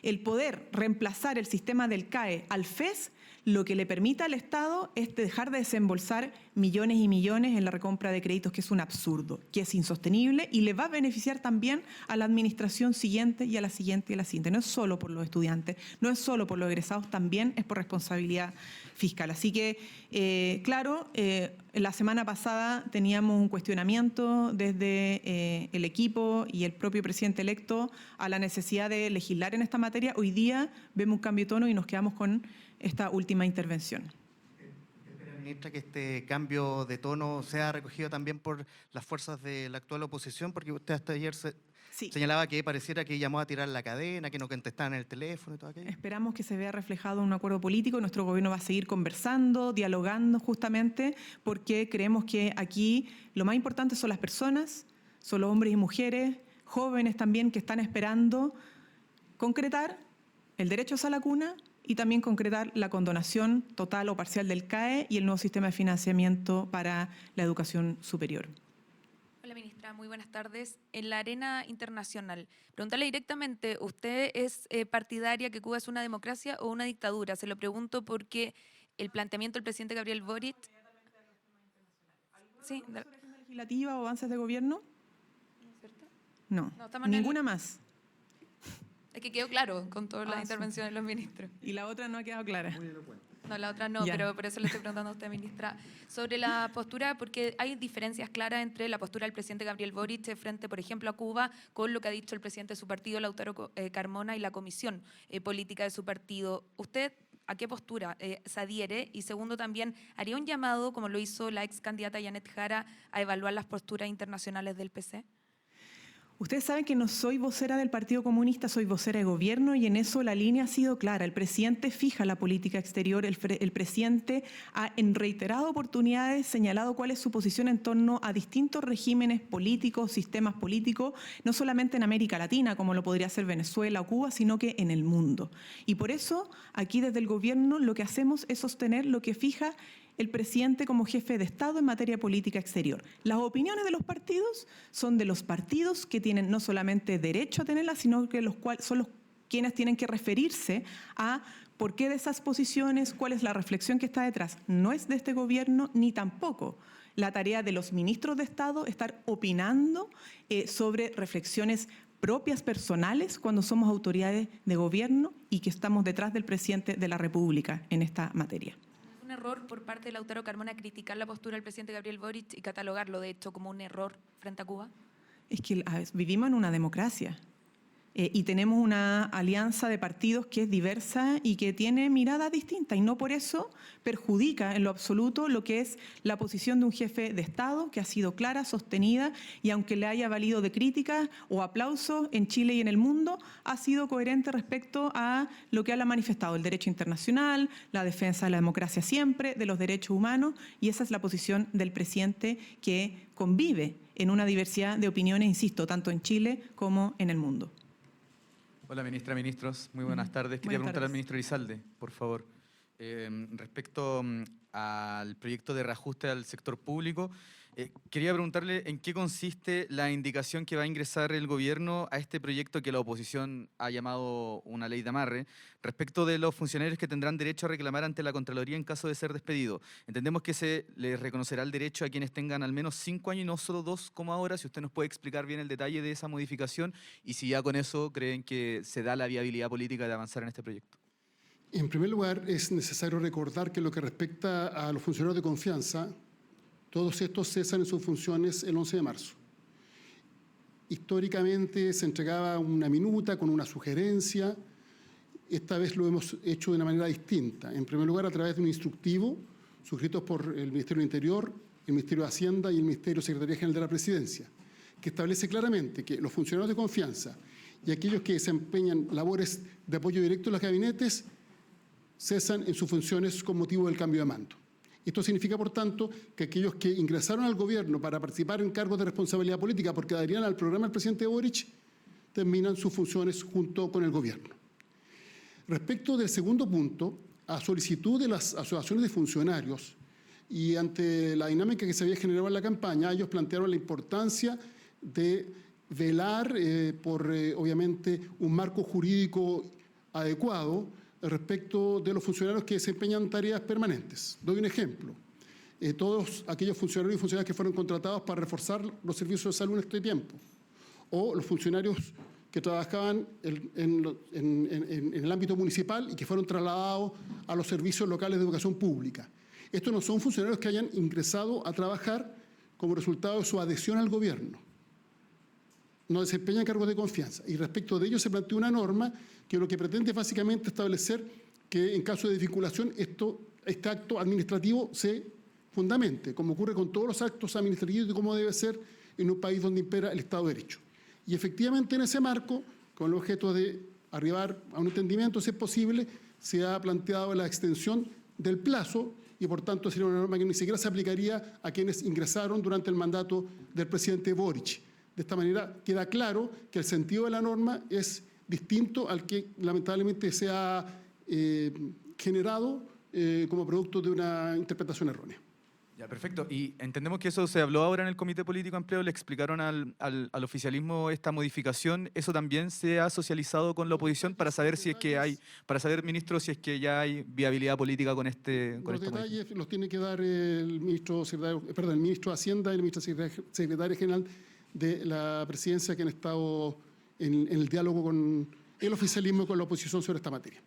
El poder reemplazar el sistema del CAE al FES, lo que le permite al Estado es dejar de desembolsar millones y millones en la recompra de créditos, que es un absurdo, que es insostenible y le va a beneficiar también a la administración siguiente y a la siguiente y a la siguiente. No es solo por los estudiantes, no es solo por los egresados, también es por responsabilidad fiscal. Así que, claro, la semana pasada teníamos un cuestionamiento desde el equipo y el propio presidente electo a la necesidad de legislar en esta materia. Hoy día vemos un cambio de tono y nos quedamos con esta última intervención. Ministra, que este cambio de tono sea recogido también por las fuerzas de la actual oposición, porque usted hasta ayer señalaba que pareciera que llamó a tirar la cadena, que no contestaban el teléfono y todo aquello. Esperamos que se vea reflejado en un acuerdo político. Nuestro gobierno va a seguir conversando, dialogando justamente, porque creemos que aquí lo más importante son las personas, son los hombres y mujeres, jóvenes también, que están esperando concretar el derecho a la cuna y también concretar la condonación total o parcial del CAE y el nuevo sistema de financiamiento para la educación superior. Hola, ministra. Muy buenas tardes. En la arena internacional, preguntarle directamente, ¿usted es partidaria que Cuba es una democracia o una dictadura? Se lo pregunto porque el planteamiento del presidente Gabriel Boric... Sí, ¿Legislativa o avances de gobierno? No, estamos ninguna más. Es que quedó claro con todas las intervenciones de los ministros. Y la otra no ha quedado clara. No, la otra no, pero por eso le estoy preguntando a usted, ministra, sobre la postura, porque hay diferencias claras entre la postura del presidente Gabriel Boric frente, por ejemplo, a Cuba, con lo que ha dicho el presidente de su partido, Lautaro Carmona, y la comisión política de su partido. ¿Usted a qué postura se adhiere? Y segundo, también, ¿haría un llamado, como lo hizo la ex candidata Janet Jara, a evaluar las posturas internacionales del PC? Ustedes saben que no soy vocera del Partido Comunista, soy vocera de gobierno y en eso la línea ha sido clara. El presidente fija la política exterior, el presidente ha en reiteradas oportunidades señalado cuál es su posición en torno a distintos regímenes políticos, sistemas políticos, no solamente en América Latina, como lo podría ser Venezuela o Cuba, sino que en el mundo. Y por eso, aquí desde el gobierno lo que hacemos es sostener lo que fija el presidente como jefe de Estado en materia política exterior. Las opiniones de los partidos son de los partidos que tienen no solamente derecho a tenerlas, sino que son quienes tienen que referirse a por qué de esas posiciones, cuál es la reflexión que está detrás. No es de este gobierno ni tampoco la tarea de los ministros de Estado estar opinando sobre reflexiones propias personales cuando somos autoridades de gobierno y que estamos detrás del presidente de la República en esta materia. ¿Es un error por parte de Lautaro Carmona criticar la postura del presidente Gabriel Boric y catalogarlo, de hecho, como un error frente a Cuba? Es que vivimos en una democracia y tenemos una alianza de partidos que es diversa y que tiene miradas distintas y no por eso perjudica en lo absoluto lo que es la posición de un jefe de Estado que ha sido clara, sostenida y aunque le haya valido de críticas o aplausos en Chile y en el mundo, ha sido coherente respecto a lo que él ha manifestado, el derecho internacional, la defensa de la democracia siempre, de los derechos humanos y esa es la posición del presidente que convive en una diversidad de opiniones, insisto, tanto en Chile como en el mundo. Hola, ministra, ministros. Muy buenas tardes. Quería preguntar al ministro Elizalde, por favor, respecto al proyecto de reajuste al sector público. Quería preguntarle en qué consiste la indicación que va a ingresar el gobierno a este proyecto que la oposición ha llamado una ley de amarre, respecto de los funcionarios que tendrán derecho a reclamar ante la Contraloría en caso de ser despedido. Entendemos que se les reconocerá el derecho a quienes tengan al menos 5 años y no solo 2 como ahora. Si usted nos puede explicar bien el detalle de esa modificación y si ya con eso creen que se da la viabilidad política de avanzar en este proyecto. En primer lugar, es necesario recordar que lo que respecta a los funcionarios de confianza, todos estos cesan en sus funciones el 11 de marzo. Históricamente se entregaba una minuta con una sugerencia. Esta vez lo hemos hecho de una manera distinta. En primer lugar, a través de un instructivo suscrito por el Ministerio del Interior, el Ministerio de Hacienda y el Ministerio de Secretaría General de la Presidencia, que establece claramente que los funcionarios de confianza y aquellos que desempeñan labores de apoyo directo en los gabinetes cesan en sus funciones con motivo del cambio de mando. Esto significa, por tanto, que aquellos que ingresaron al gobierno para participar en cargos de responsabilidad política porque adherían al programa del presidente Boric, terminan sus funciones junto con el gobierno. Respecto del segundo punto, a solicitud de las asociaciones de funcionarios y ante la dinámica que se había generado en la campaña, ellos plantearon la importancia de velar por, obviamente, un marco jurídico adecuado respecto de los funcionarios que desempeñan tareas permanentes. Doy un ejemplo. Todos aquellos funcionarios y funcionarias que fueron contratados para reforzar los servicios de salud en este tiempo, o los funcionarios que trabajaban en el ámbito municipal y que fueron trasladados a los servicios locales de educación pública. Estos no son funcionarios que hayan ingresado a trabajar como resultado de su adhesión al gobierno. No desempeñan cargos de confianza. Y respecto de ello se planteó una norma que lo que pretende es básicamente establecer que en caso de desvinculación este acto administrativo se fundamente, como ocurre con todos los actos administrativos y como debe ser en un país donde impera el Estado de Derecho. Y efectivamente en ese marco, con el objeto de arribar a un entendimiento, si es posible, se ha planteado la extensión del plazo y por tanto sería una norma que ni siquiera se aplicaría a quienes ingresaron durante el mandato del presidente Boric. De esta manera queda claro que el sentido de la norma es distinto al que lamentablemente se ha generado como producto de una interpretación errónea. Ya, perfecto. Y entendemos que eso se habló ahora en el Comité Político de Empleo, le explicaron al oficialismo esta modificación. ¿Eso también se ha socializado con la oposición para saber si es que hay, para saber, ministro, si es que ya hay viabilidad política con esta Los detalles los tiene que dar el ministro de Hacienda y el ministro secretario general de la presidencia, que han estado en el diálogo con el oficialismo y con la oposición sobre esta materia.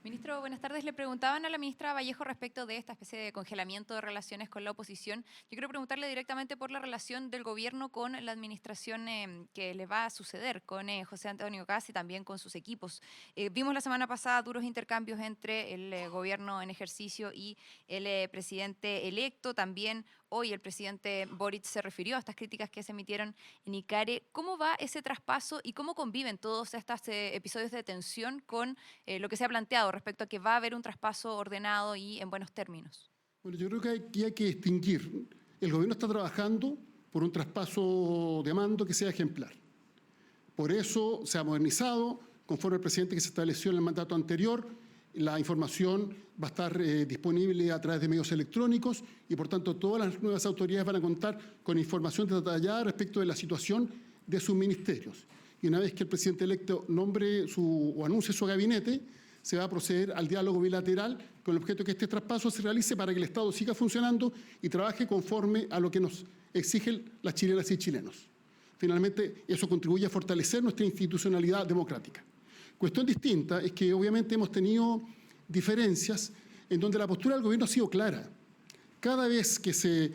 Ministro, buenas tardes. Le preguntaban a la ministra Vallejo respecto de esta especie de congelamiento de relaciones con la oposición. Yo quiero preguntarle directamente por la relación del gobierno con la administración que le va a suceder, con José Antonio Kast y también con sus equipos. Vimos la semana pasada duros intercambios entre el gobierno en ejercicio y el presidente electo. También hoy el presidente Boric se refirió a estas críticas que se emitieron en ICARE. ¿Cómo va ese traspaso y cómo conviven todos estos episodios de tensión con lo que se ha planteado respecto a que va a haber un traspaso ordenado y en buenos términos? Bueno, yo creo que aquí hay que distinguir. El gobierno está trabajando por un traspaso de mando que sea ejemplar. Por eso se ha modernizado, conforme el presidente que se estableció en el mandato anterior. La información va a estar disponible a través de medios electrónicos y, por tanto, todas las nuevas autoridades van a contar con información detallada respecto de la situación de sus ministerios. Y una vez que el presidente electo nombre o anuncie su gabinete, se va a proceder al diálogo bilateral con el objeto de que este traspaso se realice para que el Estado siga funcionando y trabaje conforme a lo que nos exigen las chilenas y chilenos. Finalmente, eso contribuye a fortalecer nuestra institucionalidad democrática. Cuestión distinta es que obviamente hemos tenido diferencias en donde la postura del gobierno ha sido clara. Cada vez que se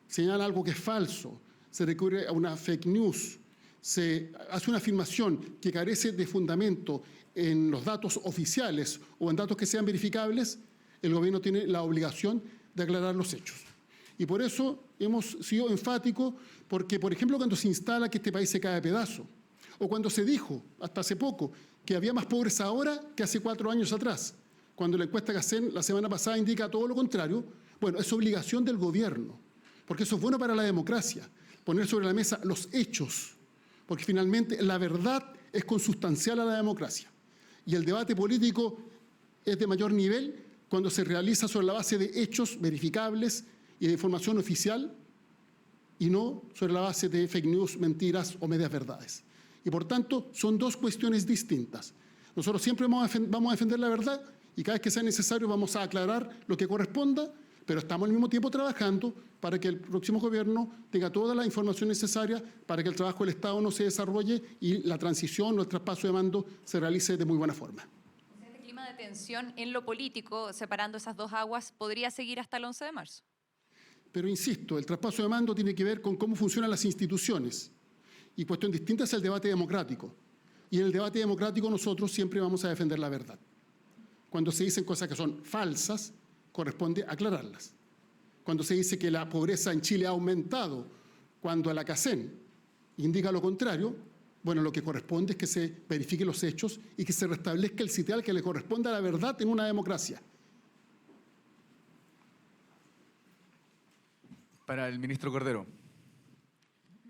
señala algo que es falso, se recurre a una fake news, se hace una afirmación que carece de fundamento en los datos oficiales o en datos que sean verificables, el gobierno tiene la obligación de aclarar los hechos. Y por eso hemos sido enfáticos, porque, por ejemplo, cuando se instala que este país se cae a pedazos, o cuando se dijo, hasta hace poco, que había más pobreza ahora que hace 4 años atrás, cuando la encuesta que hacen la semana pasada indica todo lo contrario, bueno, es obligación del gobierno, porque eso es bueno para la democracia, poner sobre la mesa los hechos, porque finalmente la verdad es consustancial a la democracia. Y el debate político es de mayor nivel cuando se realiza sobre la base de hechos verificables y de información oficial, y no sobre la base de fake news, mentiras o medias verdades. Y por tanto, son dos cuestiones distintas. Nosotros siempre vamos a defender la verdad y cada vez que sea necesario vamos a aclarar lo que corresponda, pero estamos al mismo tiempo trabajando para que el próximo gobierno tenga toda la información necesaria para que el trabajo del Estado no se desarrolle y la transición o el traspaso de mando se realice de muy buena forma. ¿Este clima de tensión en lo político, separando esas dos aguas, podría seguir hasta el 11 de marzo? Pero insisto, el traspaso de mando tiene que ver con cómo funcionan las instituciones. Y cuestión distinta es el debate democrático. Y en el debate democrático nosotros siempre vamos a defender la verdad. Cuando se dicen cosas que son falsas, corresponde aclararlas. Cuando se dice que la pobreza en Chile ha aumentado, cuando la CACEN indica lo contrario, bueno, lo que corresponde es que se verifiquen los hechos y que se restablezca el sitial que le corresponde a la verdad en una democracia. Para el ministro Cordero.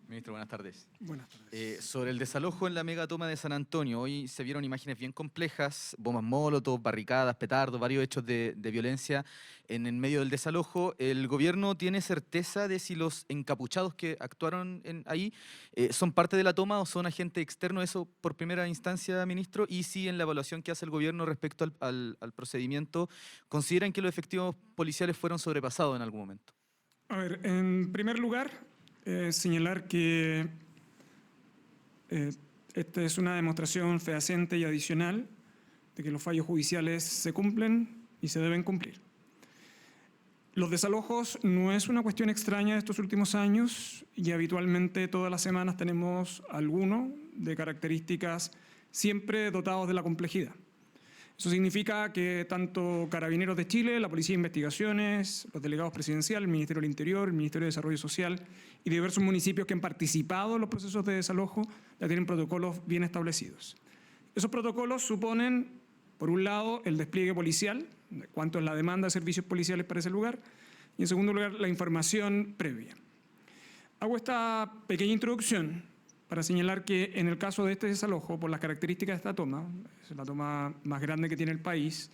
Ministro, buenas tardes. Buenas tardes. Sobre el desalojo en la megatoma de San Antonio, hoy se vieron imágenes bien complejas, bombas molotov, barricadas, petardos, varios hechos de violencia en el medio del desalojo. ¿El gobierno tiene certeza de si los encapuchados que actuaron ahí son parte de la toma o son agentes externos? Eso por primera instancia, ministro. Y si en la evaluación que hace el gobierno respecto al procedimiento, ¿consideran que los efectivos policiales fueron sobrepasados en algún momento? A ver, en primer lugar, señalar que esta es una demostración fehaciente y adicional de que los fallos judiciales se cumplen y se deben cumplir. Los desalojos no es una cuestión extraña de estos últimos años y habitualmente todas las semanas tenemos alguno de características siempre dotados de la complejidad. Eso significa que tanto Carabineros de Chile, la Policía de Investigaciones, los delegados presidenciales, el Ministerio del Interior, el Ministerio de Desarrollo Social y diversos municipios que han participado en los procesos de desalojo ya tienen protocolos bien establecidos. Esos protocolos suponen, por un lado, el despliegue policial, cuánto es la demanda de servicios policiales para ese lugar, y en segundo lugar, la información previa. Hago esta pequeña introducción para señalar que en el caso de este desalojo, por las características de esta toma, es la toma más grande que tiene el país,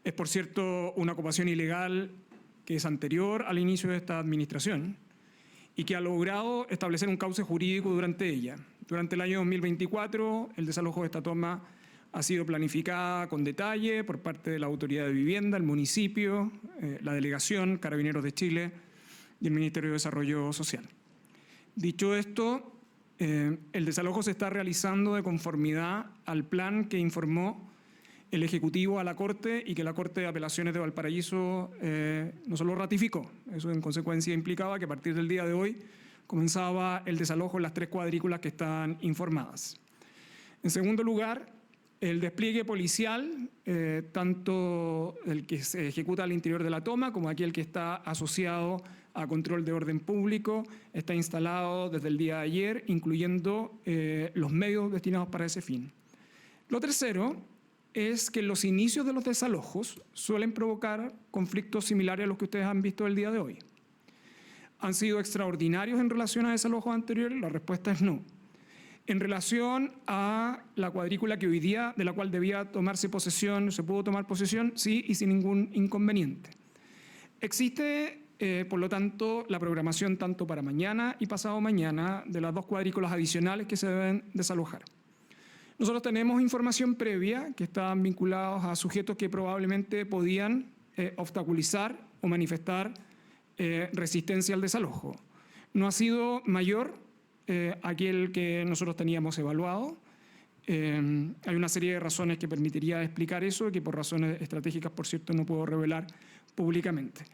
es por cierto una ocupación ilegal que es anterior al inicio de esta administración y que ha logrado establecer un cauce jurídico durante ella. Durante el año 2024, el desalojo de esta toma ha sido planificada con detalle por parte de la Autoridad de Vivienda, el municipio, la delegación, Carabineros de Chile y el Ministerio de Desarrollo Social. Dicho esto, el desalojo se está realizando de conformidad al plan que informó el Ejecutivo a la Corte y que la Corte de Apelaciones de Valparaíso no solo ratificó, eso en consecuencia implicaba que a partir del día de hoy comenzaba el desalojo en las 3 cuadrículas que están informadas. En segundo lugar, el despliegue policial, tanto el que se ejecuta al interior de la toma como aquel que está asociado a control de orden público, está instalado desde el día de ayer, incluyendo los medios destinados para ese fin. Lo tercero es que los inicios de los desalojos suelen provocar conflictos similares a los que ustedes han visto el día de hoy. ¿Han sido extraordinarios en relación a desalojos anteriores? La respuesta es no. En relación a la cuadrícula que hoy día, de la cual debía tomarse posesión, ¿se pudo tomar posesión? Sí, y sin ningún inconveniente. Existe, por lo tanto, la programación tanto para mañana y pasado mañana de las 2 cuadrículas adicionales que se deben desalojar. Nosotros tenemos información previa que estaban vinculados a sujetos que probablemente podían obstaculizar o manifestar resistencia al desalojo. No ha sido mayor aquel que nosotros teníamos evaluado. Hay una serie de razones que permitiría explicar eso, que por razones estratégicas, por cierto, no puedo revelar públicamente.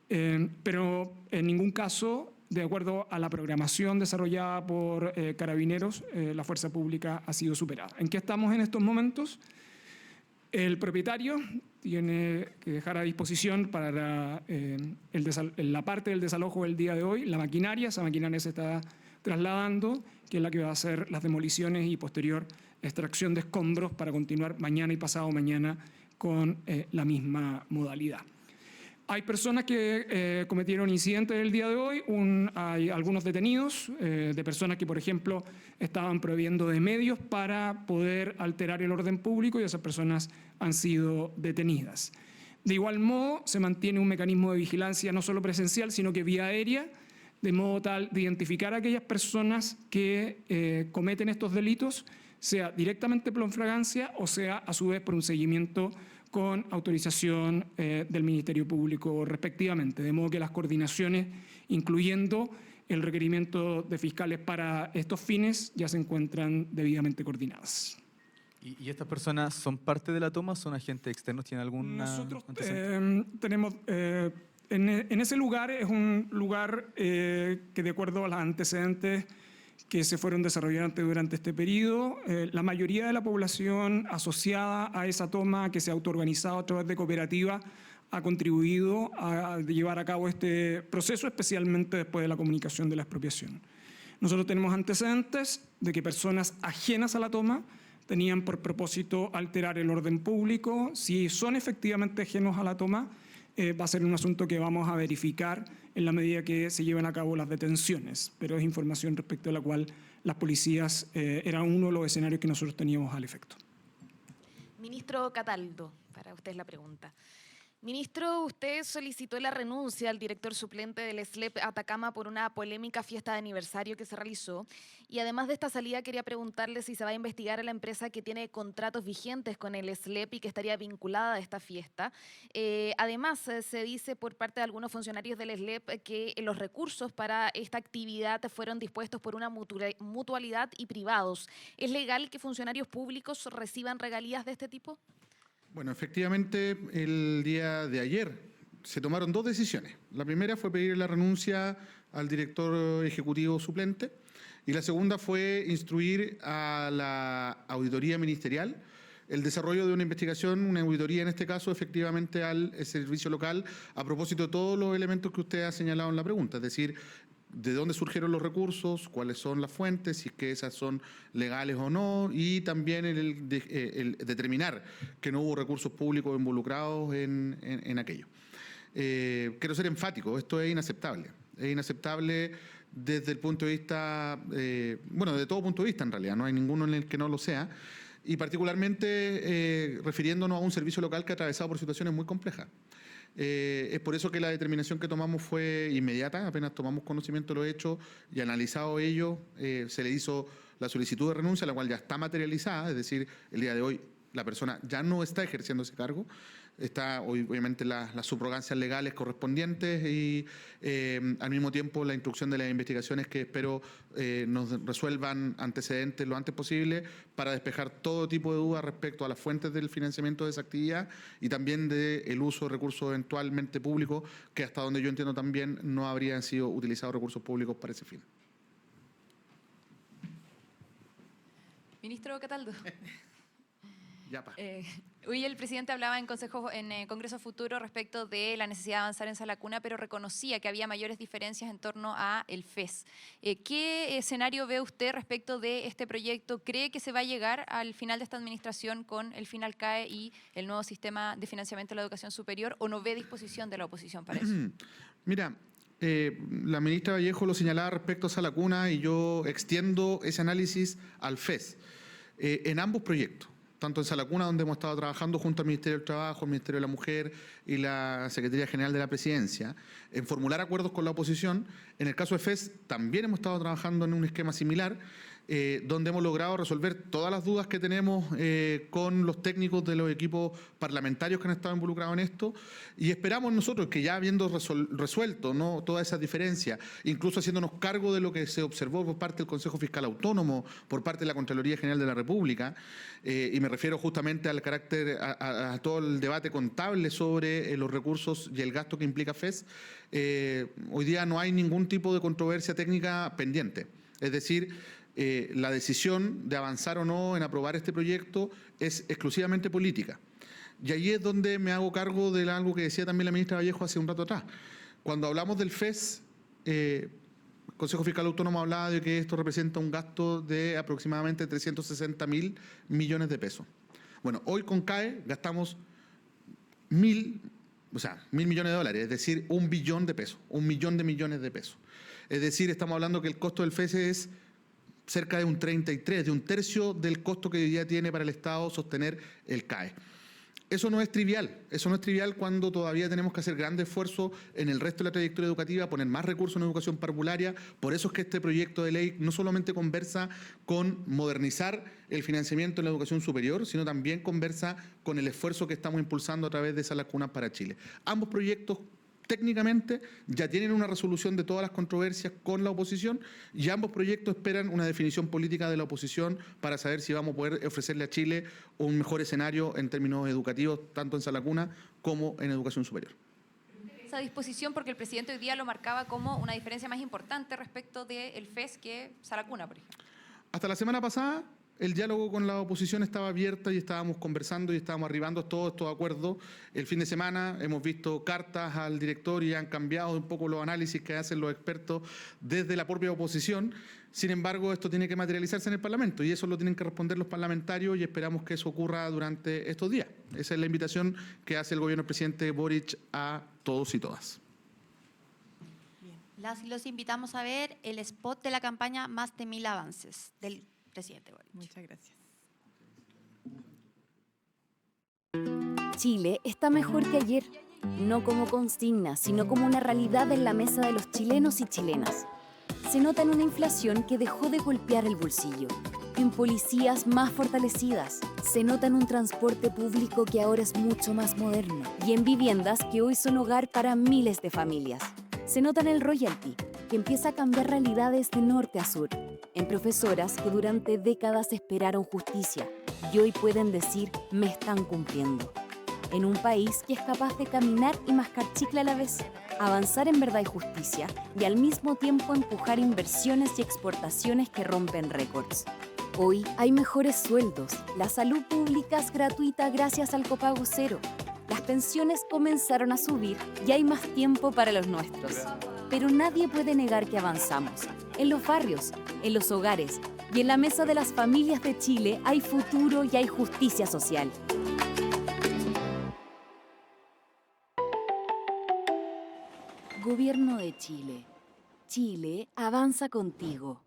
Pero en ningún caso, de acuerdo a la programación desarrollada por Carabineros, la fuerza pública ha sido superada. ¿En qué estamos en estos momentos? El propietario tiene que dejar a disposición para la parte del desalojo del día de hoy la maquinaria. Esa maquinaria se está trasladando, que es la que va a hacer las demoliciones y posterior extracción de escombros para continuar mañana y pasado mañana con la misma modalidad. Hay personas que cometieron incidentes el día de hoy, hay algunos detenidos de personas que, por ejemplo, estaban prohibiendo de medios para poder alterar el orden público y esas personas han sido detenidas. De igual modo, se mantiene un mecanismo de vigilancia no solo presencial, sino que vía aérea, de modo tal de identificar a aquellas personas que cometen estos delitos, sea directamente por flagrancia o sea a su vez por un seguimiento con autorización del Ministerio Público respectivamente, de modo que las coordinaciones, incluyendo el requerimiento de fiscales para estos fines, ya se encuentran debidamente coordinadas. ¿Y estas personas son parte de la toma o son agentes externos? ¿Tienen algún Nosotros tenemos... En ese lugar es un lugar que, de acuerdo a los antecedentes que se fueron desarrollando durante este periodo, la mayoría de la población asociada a esa toma que se ha autoorganizado a través de cooperativa ha contribuido a llevar a cabo este proceso, especialmente después de la comunicación de la expropiación. Nosotros tenemos antecedentes de que personas ajenas a la toma tenían por propósito alterar el orden público. Si son efectivamente ajenos a la toma, va a ser un asunto que vamos a verificar en la medida que se lleven a cabo las detenciones, pero es información respecto a la cual las policías era uno de los escenarios que nosotros teníamos al efecto. Ministro Cataldo, para usted es la pregunta. Ministro, usted solicitó la renuncia al director suplente del SLEP Atacama por una polémica fiesta de aniversario que se realizó. Y además de esta salida, quería preguntarle si se va a investigar a la empresa que tiene contratos vigentes con el SLEP y que estaría vinculada a esta fiesta. Además, se dice por parte de algunos funcionarios del SLEP que los recursos para esta actividad fueron dispuestos por una mutualidad y privados. ¿Es legal que funcionarios públicos reciban regalías de este tipo? Bueno, efectivamente, el día de ayer se tomaron 2 decisiones. La primera fue pedir la renuncia al director ejecutivo suplente y la segunda fue instruir a la auditoría ministerial el desarrollo de una investigación, una auditoría en este caso, efectivamente al servicio local, a propósito de todos los elementos que usted ha señalado en la pregunta, es decir, de dónde surgieron los recursos, cuáles son las fuentes, si es que esas son legales o no, y también el determinar que no hubo recursos públicos involucrados en aquello. Quiero ser enfático, esto es inaceptable. Es inaceptable desde el punto de vista, bueno, de todo punto de vista en realidad, no hay ninguno en el que no lo sea, y particularmente refiriéndonos a un servicio local que ha atravesado por situaciones muy complejas. Es por eso que la determinación que tomamos fue inmediata, apenas tomamos conocimiento de los hechos y analizado ello, se le hizo la solicitud de renuncia, la cual ya está materializada, es decir, el día de hoy la persona ya no está ejerciendo ese cargo, está obviamente las subrogancias legales correspondientes y al mismo tiempo la instrucción de las investigaciones que espero nos resuelvan antecedentes lo antes posible para despejar todo tipo de dudas respecto a las fuentes del financiamiento de esa actividad y también del uso de recursos eventualmente públicos que hasta donde yo entiendo también no habrían sido utilizados recursos públicos para ese fin. Ministro Cataldo. Hoy el presidente hablaba en Congreso Futuro respecto de la necesidad de avanzar en Sala Cuna, pero reconocía que había mayores diferencias en torno a el FES. ¿Qué escenario ve usted respecto de este proyecto? ¿Cree que se va a llegar al final de esta administración con el fin al CAE y el nuevo sistema de financiamiento de la educación superior o no ve disposición de la oposición para eso? Mira, la ministra Vallejo lo señalaba respecto a Sala Cuna y yo extiendo ese análisis al FES. En ambos proyectos, tanto en Sala Cuna, donde hemos estado trabajando junto al Ministerio del Trabajo, el Ministerio de la Mujer y la Secretaría General de la Presidencia, en formular acuerdos con la oposición. En el caso de FES también hemos estado trabajando en un esquema similar, donde hemos logrado resolver todas las dudas que tenemos con los técnicos de los equipos parlamentarios que han estado involucrados en esto y esperamos nosotros que ya habiendo resuelto, ¿no?, todas esas diferencias, incluso haciéndonos cargo de lo que se observó por parte del Consejo Fiscal Autónomo, por parte de la Contraloría General de la República, y me refiero justamente al carácter, a todo el debate contable sobre los recursos y el gasto que implica FES, hoy día no hay ningún tipo de controversia técnica pendiente. Es decir, la decisión de avanzar o no en aprobar este proyecto es exclusivamente política. Y ahí es donde me hago cargo de algo que decía también la ministra Vallejo hace un rato atrás. Cuando hablamos del FES, el Consejo Fiscal Autónomo hablaba de que esto representa un gasto de aproximadamente 360.000 millones de pesos. Bueno, hoy con CAE gastamos 1.000 millones de dólares, es decir, 1 billón de pesos, 1 millón de millones de pesos. Es decir, estamos hablando que el costo del FES es cerca de un 33, de un tercio del costo que hoy día tiene para el Estado sostener el CAE. Eso no es trivial cuando todavía tenemos que hacer grandes esfuerzos en el resto de la trayectoria educativa, poner más recursos en educación parvularia. Por eso es que este proyecto de ley no solamente conversa con modernizar el financiamiento en la educación superior, sino también conversa con el esfuerzo que estamos impulsando a través de Salas Cunas para Chile. Ambos proyectos técnicamente ya tienen una resolución de todas las controversias con la oposición y ambos proyectos esperan una definición política de la oposición para saber si vamos a poder ofrecerle a Chile un mejor escenario en términos educativos, tanto en Sala Cuna como en educación superior. Esa disposición, porque el presidente hoy día lo marcaba como una diferencia más importante respecto del FES que Sala Cuna, por ejemplo. Hasta la semana pasada, el diálogo con la oposición estaba abierto y estábamos conversando y estábamos arribando a todos estos acuerdos. El fin de semana hemos visto cartas al director y han cambiado un poco los análisis que hacen los expertos desde la propia oposición. Sin embargo, esto tiene que materializarse en el Parlamento y eso lo tienen que responder los parlamentarios y esperamos que eso ocurra durante estos días. Esa es la invitación que hace el gobierno del presidente Boric a todos y todas. Las y los invitamos a ver el spot de la campaña Más de 1000 avances del presidente Boric. Muchas gracias. Chile está mejor que ayer, no como consigna, sino como una realidad en la mesa de los chilenos y chilenas. Se nota en una inflación que dejó de golpear el bolsillo, en policías más fortalecidas, se nota en un transporte público que ahora es mucho más moderno y en viviendas que hoy son hogar para miles de familias. Se nota en el royalty, que empieza a cambiar realidades de norte a sur, en profesoras que durante décadas esperaron justicia y hoy pueden decir me están cumpliendo. En un país que es capaz de caminar y mascar chicle a la vez, avanzar en verdad y justicia y al mismo tiempo empujar inversiones y exportaciones que rompen récords. Hoy hay mejores sueldos, la salud pública es gratuita gracias al copago cero, las pensiones comenzaron a subir y hay más tiempo para los nuestros. Pero nadie puede negar que avanzamos. En los barrios, en los hogares y en la mesa de las familias de Chile hay futuro y hay justicia social. Gobierno de Chile. Chile avanza contigo.